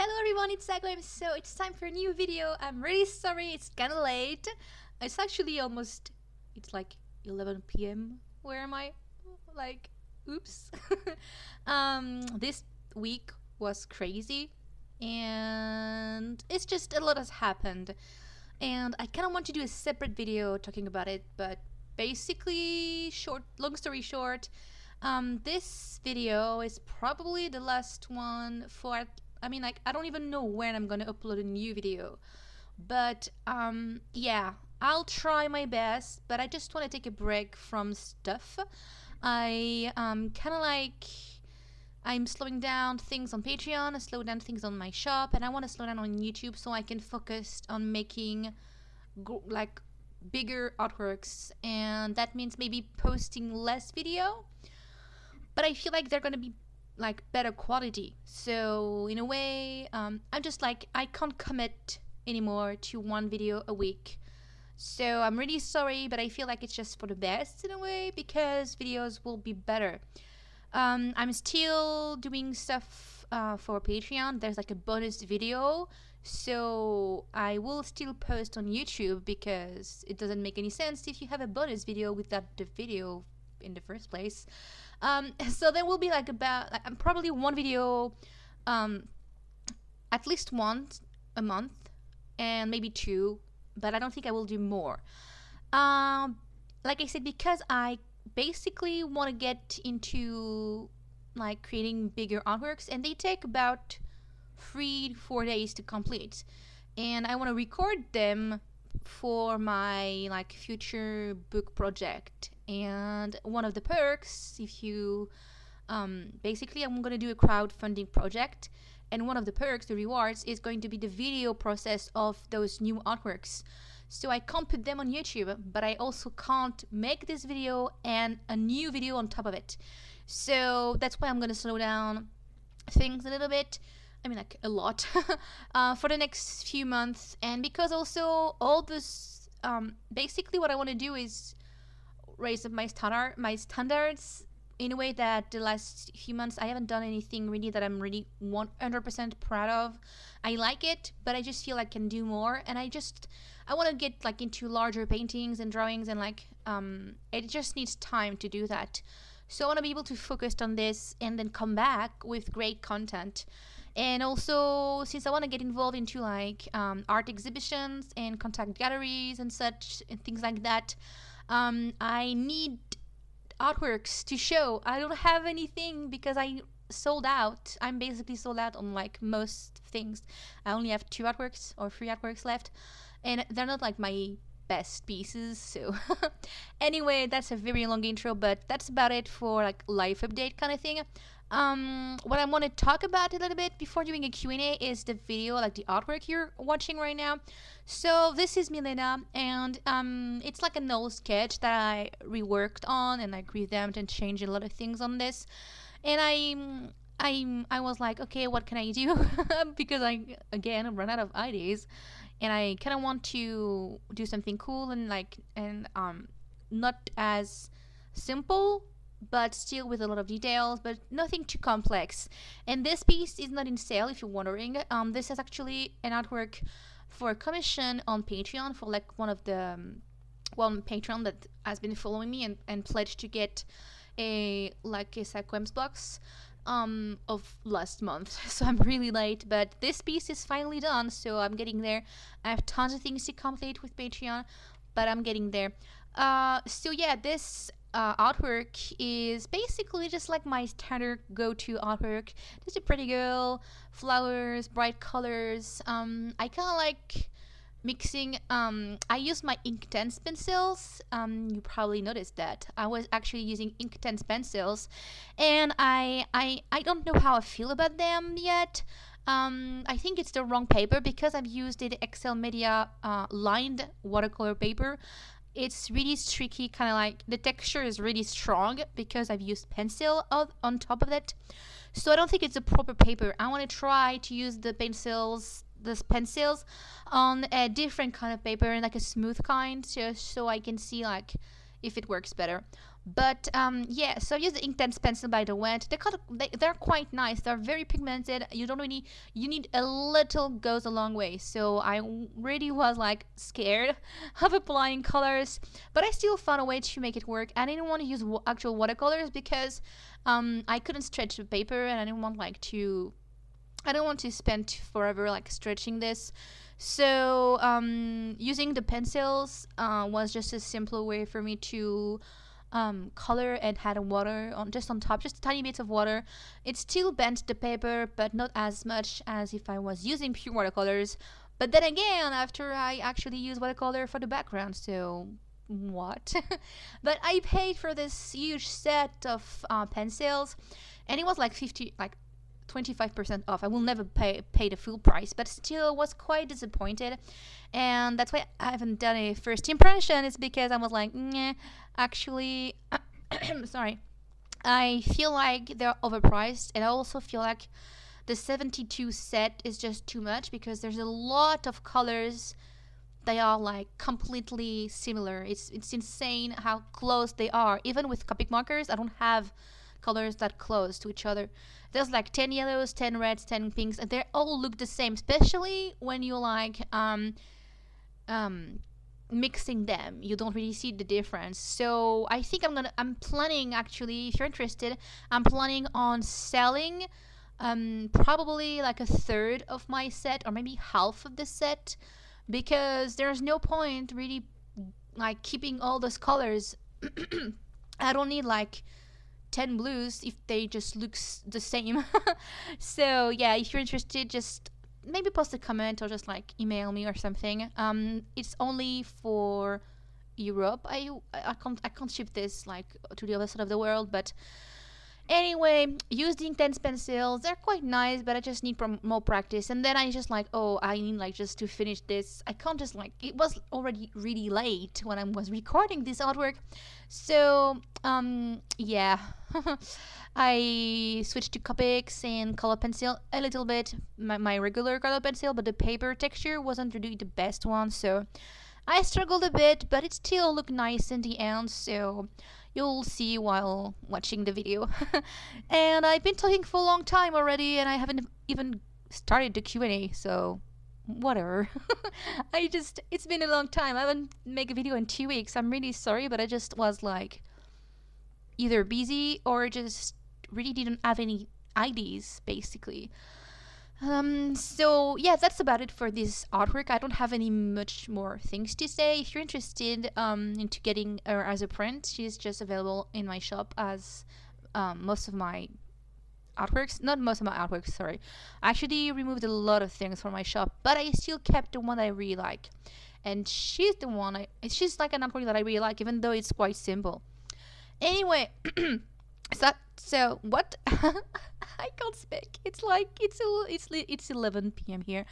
Hello everyone, it's Sakuems. So it's time for a new video. I'm really sorry, it's kinda late. It's actually almost, it's like 11 p.m. Where am I? Like, oops. This week was crazy and it's just a lot has happened. And I kinda want to do a separate video talking about it, but basically, long story short, this video is probably the last one for, I don't even know when I'm gonna upload a new video. But, yeah, I'll try my best, but I just want to take a break from stuff. I'm slowing down things on Patreon, I slow down things on my shop, and I want to slow down on YouTube so I can focus on making, bigger artworks, and that means maybe posting less video, but I feel like they're gonna be better quality. So in a way, I'm just I can't commit anymore to one video a week. So I'm really sorry, but I feel like it's just for the best in a way because videos will be better. I'm still doing stuff for Patreon. There's a bonus video, so I will still post on YouTube because it doesn't make any sense if you have a bonus video without the video in the first place. So there will be probably one video, at least once a month, and maybe two, but I don't think I will do more. Like I said, because I basically want to get into creating bigger artworks, and they take about 3-4 days to complete, and I want to record them for my future book project. And one of the perks, if you basically I'm going to do a crowdfunding project, and one of the perks, the rewards, is going to be the video process of those new artworks. So I can't put them on YouTube, but I also can't make this video and a new video on top of it. So that's why I'm going to slow down things a little bit. A lot for the next few months. And because also all this, basically what I want to do is raise up my standards in a way that the last few months I haven't done anything really that I'm really 100% proud of. I like it, but I just feel I can do more, and I want to get into larger paintings and drawings, and it just needs time to do that. So I want to be able to focus on this and then come back with great content. And also, since I want to get involved into art exhibitions and contact galleries and such and things like that, I need artworks to show. I don't have anything because I sold out. I'm basically sold out on most things. I only have 2 artworks or 3 artworks left, and they're not my best pieces. So anyway, that's a very long intro, but that's about it for life update kind of thing. What I want to talk about a little bit before doing a Q&A is the video, the artwork you're watching right now. So this is Mylena, and it's an old sketch that I reworked on, and I revamped and changed a lot of things on this. And I was like, okay, what can I do? Because I again run out of ideas, and I kind of want to do something cool and not as simple, but still with a lot of details, but nothing too complex. And this piece is not in sale, if you're wondering. This is actually an artwork for a commission on Patreon for one of the one Patreon that has been following me and pledged to get a Sakuems box of last month. So I'm really late, but this piece is finally done, so I'm getting there. I have tons of things to complete with Patreon, but I'm getting there. So yeah, this artwork is basically just my standard go-to artwork. Just a pretty girl, flowers, bright colors. I kind of mixing. I use my Inktense pencils. You probably noticed that I was actually using Inktense pencils, and I don't know how I feel about them yet. I think it's the wrong paper because I've used the Excel Media lined watercolor paper. It's really streaky, kind of the texture is really strong because I've used pencil on top of it. So I don't think it's a proper paper. I want to try to use the pencils on a different kind of paper, a smooth kind, so I can see if it works better. But yeah, so I use the Inktense pencil by the wet. They're quite nice. They're very pigmented. You don't really, you need a little, goes a long way. So I really was like scared of applying colors, but I still found a way to make it work. I didn't want to use actual watercolors because I couldn't stretch the paper, and I didn't want to spend forever like stretching this. So using the pencils was just a simpler way for me to color and add water on top, just tiny bits of water. It still bent the paper, but not as much as if I was using pure watercolors. But then again, after I actually use watercolor for the background, so what? But I paid for this huge set of pencils, and it was like 25% off. I will never pay the full price, but still was quite disappointed. And that's why I haven't done a first impression. It's because I was like, nah, actually, sorry, I feel like they're overpriced, and I also feel like the 72 set is just too much because there's a lot of colors. They are like completely similar. It's insane how close they are. Even with copic markers, I don't have colors that close to each other. There's like 10 yellows, 10 reds, 10 pinks, and they all look the same, especially when you like mixing them. You don't really see the difference. So I think I'm planning, actually, if you're interested, I'm planning on selling probably like a third of my set, or maybe half of the set, because there's no point really like keeping all those colors. I don't need like 10 blues if they just look the same. So yeah, if you're interested, just maybe post a comment or just like email me or something. It's only for Europe. I can't ship this like to the other side of the world, but anyway, use the Inktense pencils. They're quite nice, but I just need more practice. And then I just like, oh, I need like just to finish this. I can't just like, it was already really late when I was recording this artwork. So yeah, I switched to copics and color pencil a little bit, my regular color pencil, but the paper texture wasn't really the best one. So I struggled a bit, but it still looked nice in the end. So you'll see while watching the video. And I've been talking for a long time already, and I haven't even started the Q&A, so whatever. It's been a long time. I haven't made a video in 2 weeks. I'm really sorry, but I just was like either busy or just really didn't have any ideas, basically. So yeah, that's about it for this artwork. I don't have any much more things to say. If you're interested into getting her as a print, she's just available in my shop as most of my artworks. Not most of my artworks, sorry. I actually removed a lot of things from my shop, but I still kept the one I really like. And she's the one, she's like an artwork that I really like, even though it's quite simple. Anyway, so what? I can't speak. It's like it's 11 p.m. here,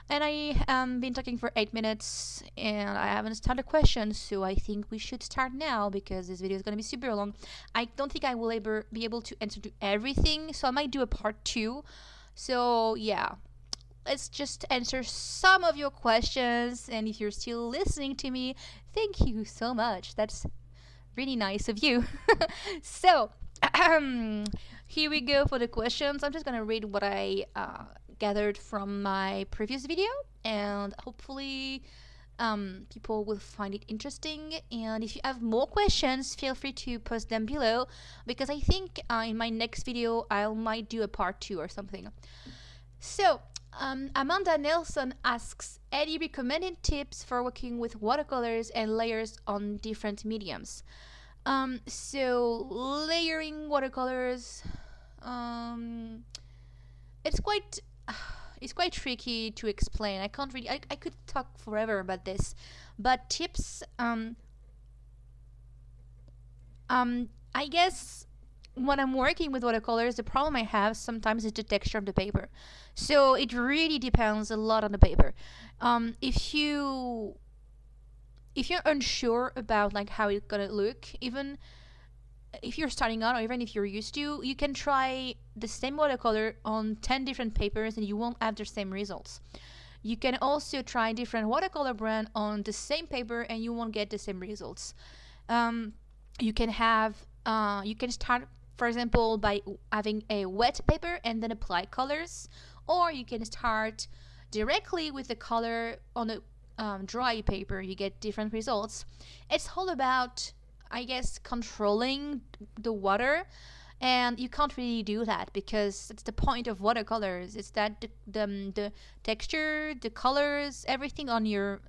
and I been talking for 8 minutes, and I haven't started a question. So I think we should start now because this video is gonna be super long. I don't think I will ever be able to answer to everything, so I might do a part 2. So yeah, let's just answer some of your questions. And if you're still listening to me, thank you so much. That's really nice of you. So here we go for the questions. I'm just gonna read what I gathered from my previous video, and hopefully people will find it interesting. And if you have more questions, feel free to post them below, because I think in my next video I might do a part 2 or something. So Amanda Nelson asks, any recommended tips for working with watercolors and layers on different mediums? So layering watercolors, it's quite tricky to explain. I can't really, I could talk forever about this, but tips, I guess when I'm working with watercolors, the problem I have sometimes is the texture of the paper. So it really depends a lot on the paper. If you're unsure about like how it's gonna look, even if you're starting out or even if you're used to, you can try the same watercolor on 10 different papers and you won't have the same results. You can also try different watercolor brand on the same paper and you won't get the same results. Um, you can start, for example, by having a wet paper and then apply colors, or you can start directly with the color on a dry paper. You get different results. It's all about, I guess, controlling the water, and you can't really do that because it's the point of watercolors. It's that the texture, the colors, everything on your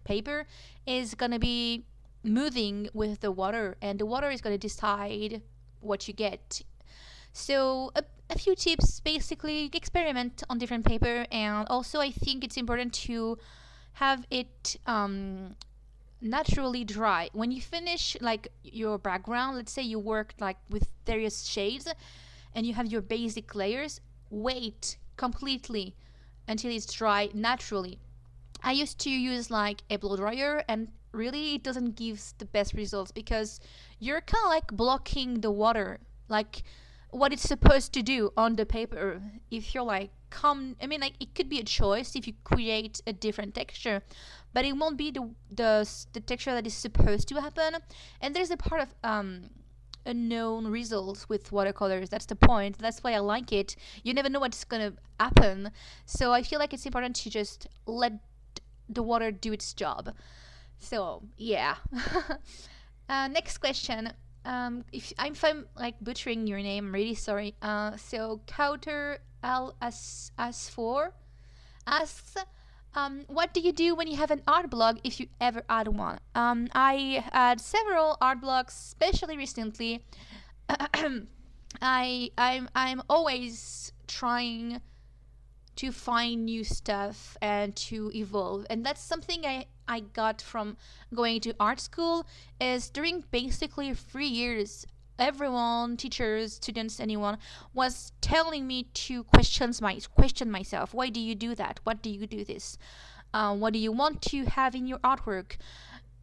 paper is gonna be moving with the water, and the water is gonna decide what you get. So a few tips: basically experiment on different paper, and also I think it's important to have it naturally dry. When you finish like your background, let's say you worked like with various shades and you have your basic layers, wait completely until it's dry naturally. I used to use like a blow dryer, and really it doesn't give the best results because you're kind of like blocking the water, like what it's supposed to do on the paper. If you're like I mean, like, it could be a choice if you create a different texture, but it won't be the texture that is supposed to happen. And there's a part of unknown results with watercolors. That's the point. That's why I like it. You never know what's gonna happen. So I feel like it's important to just let the water do its job. So yeah. Next question. If I'm like butchering your name, I'm really sorry. So Kauter L as 4 asks, what do you do when you have an art blog, if you ever had one? I had several art blogs, especially recently. I'm always trying to find new stuff and to evolve, and that's something I got from going to art school. Is during basically 3 years, everyone, teachers, students, anyone, was telling me to question myself. Why do you do that? What do you do this? What do you want to have in your artwork?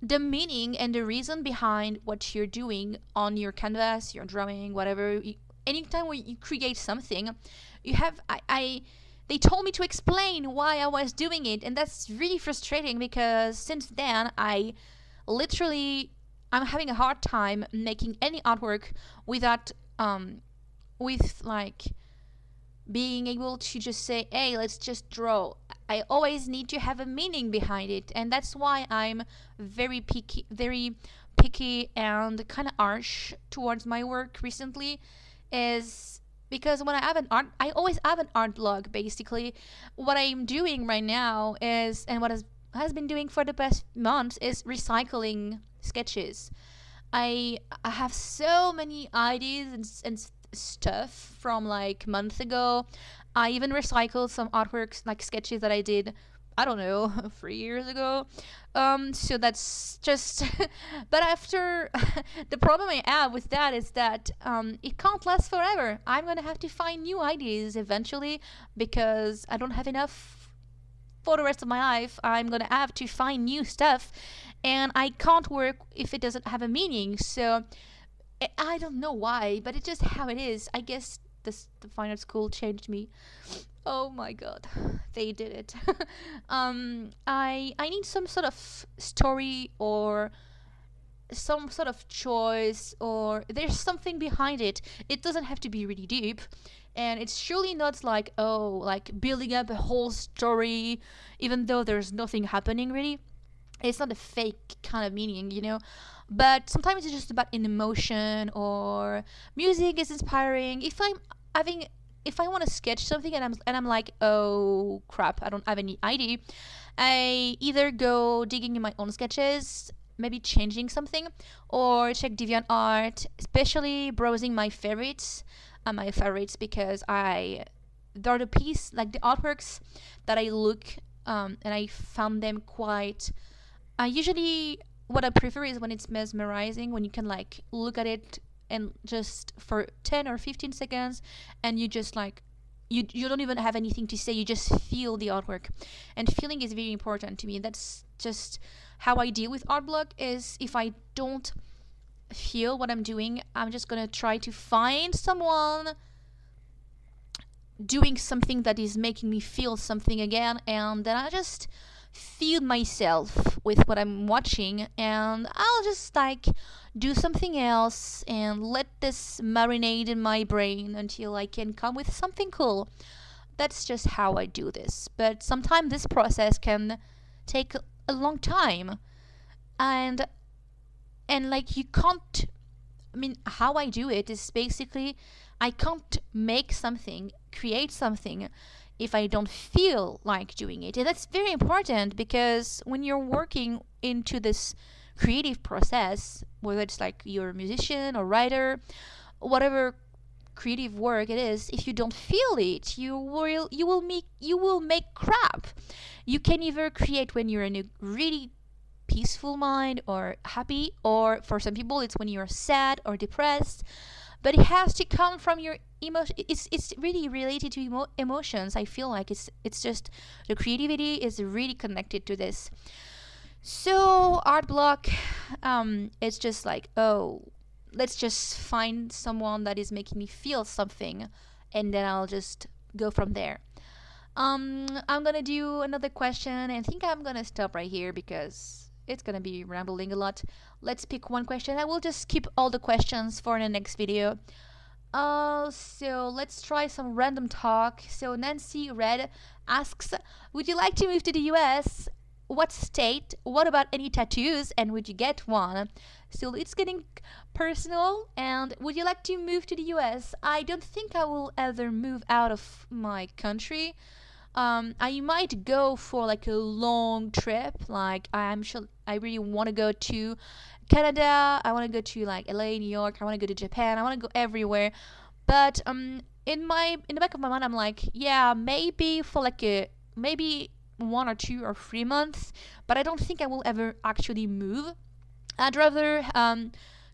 The meaning and the reason behind what you're doing on your canvas, your drawing, whatever. Anytime when you create something, you have they told me to explain why I was doing it, and that's really frustrating because since then I'm having a hard time making any artwork without with like being able to just say, hey, let's just draw. I always need to have a meaning behind it, and that's why I'm very picky and kind of harsh towards my work recently, is because when I always have an art blog. Basically, what I'm doing right now is, and what has been doing for the past months, is recycling sketches. I have so many ideas and stuff from like months ago. I even recycled some artworks, like sketches that I did, I don't know, 3 years ago. So that's just, but after, the problem I have with that is that it can't last forever. I'm gonna have to find new ideas eventually because I don't have enough for the rest of my life. I'm gonna have to find new stuff, and I can't work if it doesn't have a meaning. So I don't know why, but it's just how it is. I guess the fine art school changed me. Oh my god, they did it. I need some sort of story or some sort of choice, or there's something behind it. It doesn't have to be really deep, and it's surely not like, oh, like building up a whole story even though there's nothing happening really. It's not a fake kind of meaning, you know. But sometimes it's just about an emotion, or music is inspiring. If I want to sketch something and I'm like, oh crap, I don't have any idea, I either go digging in my own sketches, maybe changing something, or check DeviantArt, especially browsing my favorites. Because they're the piece, like the artworks that I look, and I found them quite. Usually, what I prefer is when it's mesmerizing, when you can like look at it and just for 10 or 15 seconds, and you just like you don't even have anything to say, you just feel the artwork. And feeling is very important to me. That's just how I deal with art blog. Is if I don't feel what I'm doing, I'm just gonna try to find someone doing something that is making me feel something again, and then I just feed myself with what I'm watching, and I'll just like do something else and let this marinate in my brain until I can come with something cool. That's just how I do this. But sometimes this process can take a long time, and like you can't, I mean, how I do it is basically I can't make something, create something, if I don't feel like doing it. And that's very important, because when you're working into this creative process, whether it's like you're a musician or writer, whatever creative work it is, if you don't feel it, you will make crap. You can either create when you're in a really peaceful mind or happy, or for some people it's when you're sad or depressed, but it has to come from your emotion. It's really related to emotions. I feel like it's just the creativity is really connected to this. So art block, it's just like, oh, let's just find someone that is making me feel something, and then I'll just go from there. I'm gonna do another question, and I think I'm gonna stop right here because it's gonna be rambling a lot. Let's pick one question. I will just skip all the questions for the next video. So let's try some random talk. So Nancy Red asks, would you like to move to the US? What state? What about any tattoos? And would you get one? So it's getting personal. And would you like to move to the US? I don't think I will ever move out of my country. I might go for like a long trip. Like I'm sure I really want to go to Canada. I want to go to like LA, New York. I want to go to Japan. I want to go everywhere. But in the back of my mind, I'm like, yeah, maybe for like maybe 1 or 2 or 3 months. But I don't think I will ever actually move. I'd rather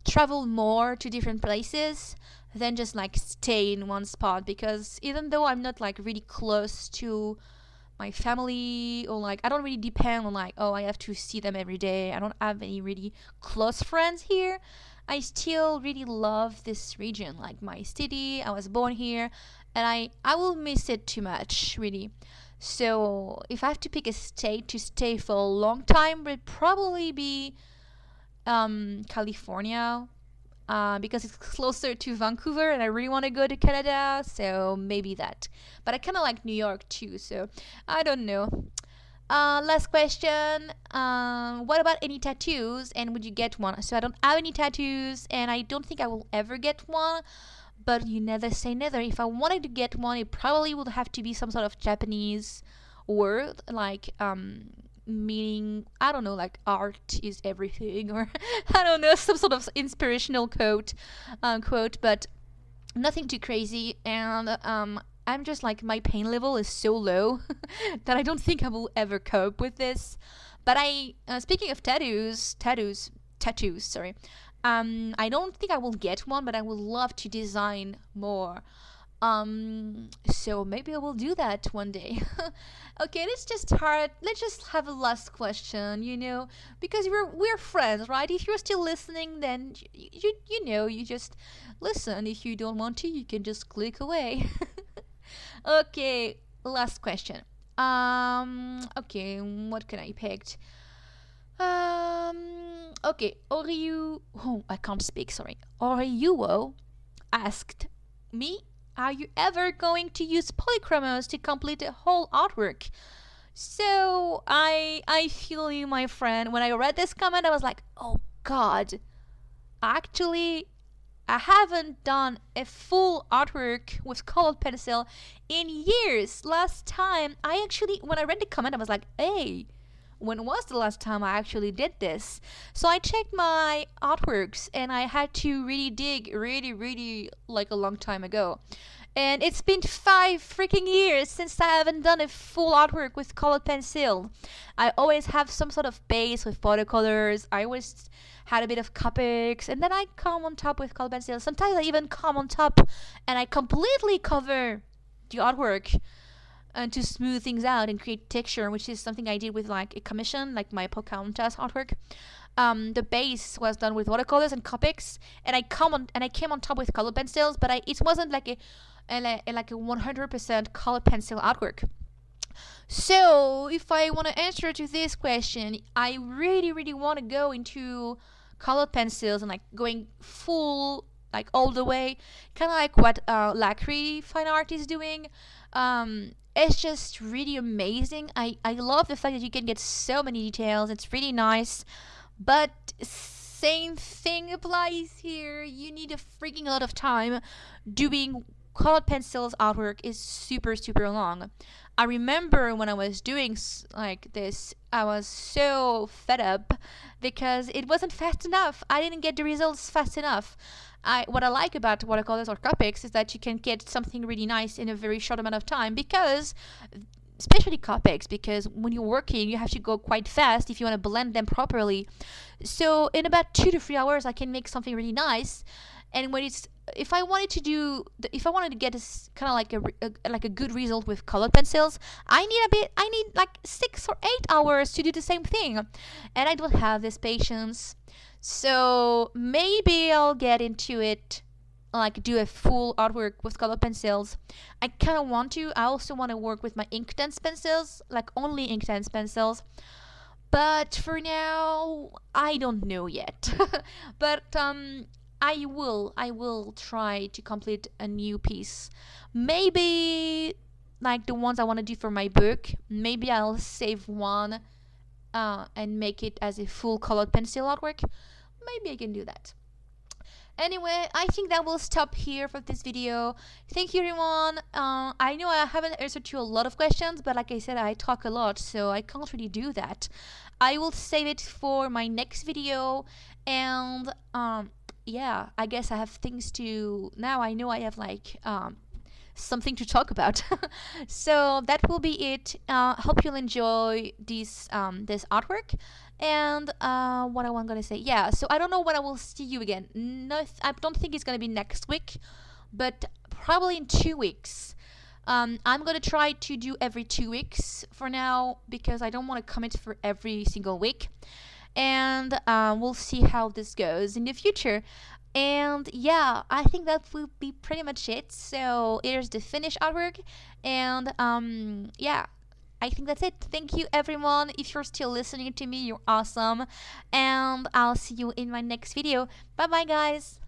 travel more to different places than just like stay in one spot, because even though I'm not like really close to my family, or like I don't really depend on like, oh, I have to see them every day, I don't have any really close friends here, I still really love this region, like my city. I was born here, and I will miss it too much, really. So if I have to pick a state to stay for a long time, it would probably be California, because it's closer to Vancouver, and I really want to go to Canada, so maybe that. But I kind of like New York too, so I don't know. Last question. What about any tattoos, and would you get one? So I don't have any tattoos, and I don't think I will ever get one, but you never say never. If I wanted to get one, it probably would have to be some sort of Japanese word, like meaning, I don't know, like art is everything, or I don't know, some sort of inspirational quote, but nothing too crazy. And I'm just like, my pain level is so low that I don't think I will ever cope with this. But speaking of tattoos, sorry. I don't think I will get one, but I would love to design more. So maybe I will do that one day. Okay, let's just have a last question, because we're friends, right? If you're still listening, then you just listen. If you don't want to, you can just click away. Okay, last question. Okay, what can I pick? Okay, I can't speak, sorry. Oriuo asked me, are you ever going to use polychromos to complete a whole artwork? So I feel you, my friend. When I read this comment, I was like, oh God. Actually, I haven't done a full artwork with colored pencil in years. Last time, when I read the comment, I was like, hey, when was the last time I actually did this? So I checked my artworks, and I had to really dig really like a long time ago. And it's been 5 freaking years since I haven't done a full artwork with colored pencil. I always have some sort of base with watercolors. I always had a bit of copics, and then I come on top with colored pencil. Sometimes I even come on top and I completely cover the artwork and to smooth things out and create texture, which is something I did with like a commission, like my Pocahontas artwork. The base was done with watercolors and copics, and I came on top with colored pencils, but it wasn't like a 100% colored pencil artwork. So if I want to answer to this question, I really want to go into colored pencils and like going full, like all the way, kind of like what Lacquery Fine Art is doing. It's just really amazing. I love the fact that you can get so many details. It's really nice. But same thing applies here. You need a freaking lot of time. Doing colored pencils artwork is super long. I remember when I was doing like this, I was so fed up because it wasn't fast enough. I didn't get the results fast enough. What I like about watercolors or copics is that you can get something really nice in a very short amount of time, because especially copics, because when you're working you have to go quite fast if you want to blend them properly. So in about 2 to 3 hours I can make something really nice. And when it's, if I wanted to get a kind of like a good result with colored pencils, I need like 6 or 8 hours to do the same thing, and I don't have this patience. So maybe I'll get into it, like do a full artwork with colored pencils. I kind of want to. I also want to work with my Inktense pencils, like only Inktense pencils. But for now, I don't know yet. But I will try to complete a new piece. Maybe like the ones I want to do for my book. Maybe I'll save one and make it as a full colored pencil artwork. Maybe I can do that. Anyway, I think that will stop here for this video. Thank you, everyone. I know I haven't answered to a lot of questions, but like I said, I talk a lot, so I can't really do that. I will save it for my next video, and yeah, I guess I have things to, now I know I have like something to talk about. So that will be it. Hope you'll enjoy this artwork. And what I was gonna say, yeah, so I don't know when I will see you again. No, I don't think it's gonna be next week, but probably in 2 weeks. I'm gonna try to do every 2 weeks for now, because I don't want to commit for every single week. And we'll see how this goes in the future. And yeah, I think that will be pretty much it. So here's the finished artwork, and yeah, I think that's it. Thank you, everyone. If you're still listening to me, you're awesome, and I'll see you in my next video. Bye bye, guys.